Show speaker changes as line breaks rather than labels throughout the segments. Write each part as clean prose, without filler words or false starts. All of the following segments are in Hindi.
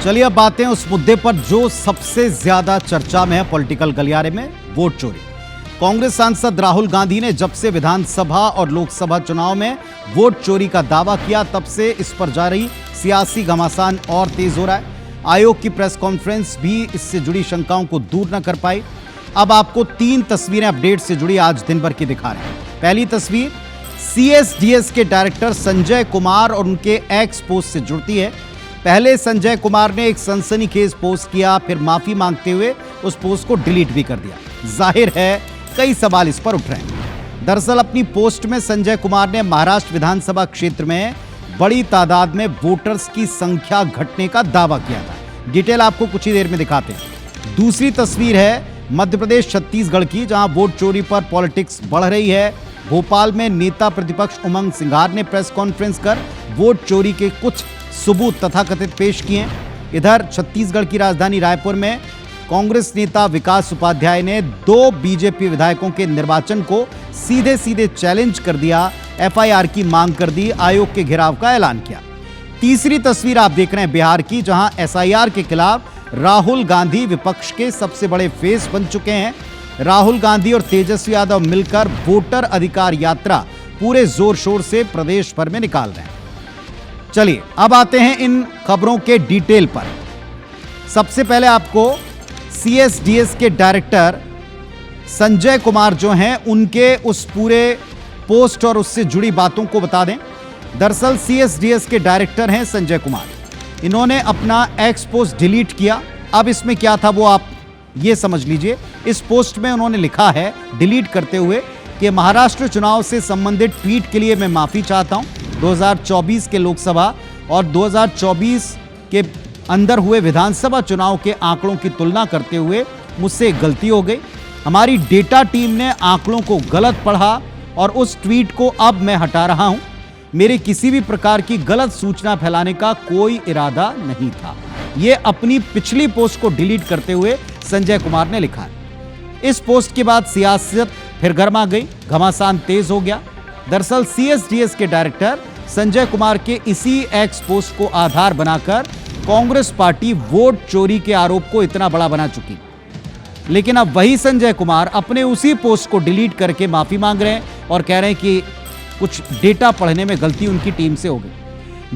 चलिए अब बातें उस मुद्दे पर जो सबसे ज्यादा चर्चा में है पॉलिटिकल गलियारे में, वोट चोरी। कांग्रेस सांसद राहुल गांधी ने जब से विधानसभा और लोकसभा चुनाव में वोट चोरी का दावा किया, तब से इस पर जारी सियासी घमासान और तेज हो रहा है। आयोग की प्रेस कॉन्फ्रेंस भी इससे जुड़ी शंकाओं को दूर न कर पाई। अब आपको 3 तस्वीरें अपडेट से जुड़ी आज दिन भर की दिखा रहे हैं। पहली तस्वीर सीएसडीएस के डायरेक्टर संजय कुमार और उनके एक्स पोस्ट से जुड़ती है। पहले संजय कुमार ने एक सनसनीखेज पोस्ट किया, फिर माफी मांगते हुए उस पोस्ट को डिलीट भी कर दिया। जाहिर है कई सवाल इस पर उठ रहे हैं। दरअसल अपनी पोस्ट में संजय कुमार ने महाराष्ट्र विधानसभा क्षेत्र में बड़ी तादाद में वोटर्स की संख्या घटने का दावा किया था। डिटेल आपको कुछ ही देर में दिखाते हैं। दूसरी तस्वीर है मध्य प्रदेश छत्तीसगढ़ की, जहां वोट चोरी पर पॉलिटिक्स बढ़ रही है। भोपाल में नेता प्रतिपक्ष उमंग सिंघार ने प्रेस कॉन्फ्रेंस कर वोट चोरी के कुछ सबूत तथाकथित पेश किए। इधर छत्तीसगढ़ की राजधानी रायपुर में कांग्रेस नेता विकास उपाध्याय ने 2 बीजेपी विधायकों के निर्वाचन को सीधे सीधे चैलेंज कर दिया, एफआईआर की मांग कर दी, आयोग के घेराव का ऐलान किया। तीसरी तस्वीर आप देख रहे हैं बिहार की, जहां एसआईआर के खिलाफ राहुल गांधी विपक्ष के सबसे बड़े फेस बन चुके हैं। राहुल गांधी और तेजस्वी यादव मिलकर वोटर अधिकार यात्रा पूरे जोर शोर से प्रदेश भर में निकाल रहे हैं। चलिए अब आते हैं इन खबरों के डिटेल पर। सबसे पहले आपको सीएसडीएस के डायरेक्टर संजय कुमार जो हैं उनके उस पूरे पोस्ट और उससे जुड़ी बातों को बता दें। दरअसल सीएसडीएस के डायरेक्टर हैं संजय कुमार। इन्होंने अपना एक्स पोस्ट डिलीट किया। अब इसमें क्या था वो आप ये समझ लीजिए। इस पोस्ट में उन्होंने लिखा है डिलीट करते हुए कि महाराष्ट्र चुनाव से संबंधित ट्वीट के लिए मैं माफी चाहता हूं। 2024 के लोकसभा और 2024 के अंदर हुए विधानसभा चुनाव के आंकड़ों की तुलना करते हुए मुझसे एक गलती हो गई। हमारी डेटा टीम ने आंकड़ों को गलत पढ़ा और उस ट्वीट को अब मैं हटा रहा हूं। मेरे किसी भी प्रकार की गलत सूचना फैलाने का कोई इरादा नहीं था। यह अपनी पिछली पोस्ट को डिलीट करते हुए संजय कुमार ने लिखा है। इस पोस्ट के बाद सियासत फिर गर्मा गई, घमासान तेज हो गया। दरअसल सीएसडीएस के डायरेक्टर संजय कुमार के इसी एक्स पोस्ट को आधार बनाकर कांग्रेस पार्टी वोट चोरी के आरोप को इतना बड़ा बना चुकी। लेकिन अब वही संजय कुमार अपने उसी पोस्ट को डिलीट करके माफी मांग रहे हैं और कह रहे हैं कि कुछ डेटा पढ़ने में गलती उनकी टीम से हो गई।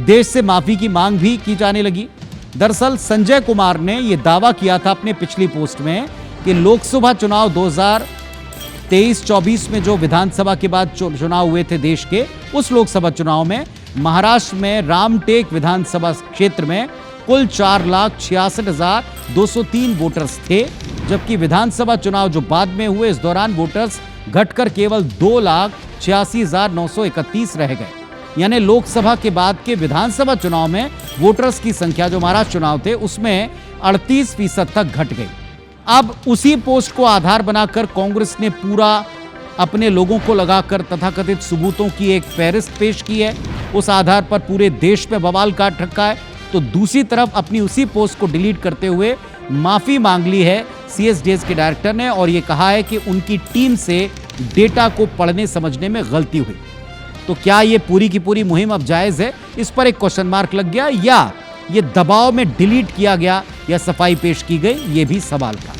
देश से माफी की मांग भी की जाने लगी। दरअसल संजय कुमार ने यह दावा किया था अपने पिछली पोस्ट में कि लोकसभा चुनाव 2023-24 में जो विधानसभा के बाद चुनाव हुए थे देश के, उस लोकसभा चुनाव में महाराष्ट्र में रामटेक विधानसभा क्षेत्र में कुल 4,66,203 वोटर्स थे, जबकि विधानसभा चुनाव जो बाद में हुए इस दौरान वोटर्स घटकर केवल 2,86,931 रह गए। यानी लोकसभा के बाद के विधानसभा चुनाव में वोटर्स की संख्या जो महाराष्ट्र चुनाव थे उसमें 38% तक घट गई। अब उसी पोस्ट को आधार बनाकर कांग्रेस ने पूरा अपने लोगों को लगाकर तथाकथित सबूतों की एक फहरिस्त पेश की है। उस आधार पर पूरे देश में बवाल काट रखा है। तो दूसरी तरफ अपनी उसी पोस्ट को डिलीट करते हुए माफी मांग ली है सीएसडीएस के डायरेक्टर ने और यह कहा है कि उनकी टीम से डेटा को पढ़ने समझने में गलती हुई। तो क्या यह पूरी की पूरी मुहिम अब जायज है? इस पर एक क्वेश्चन मार्क लग गया, या यह दबाव में डिलीट किया गया या सफाई पेश की गई, यह भी सवाल था।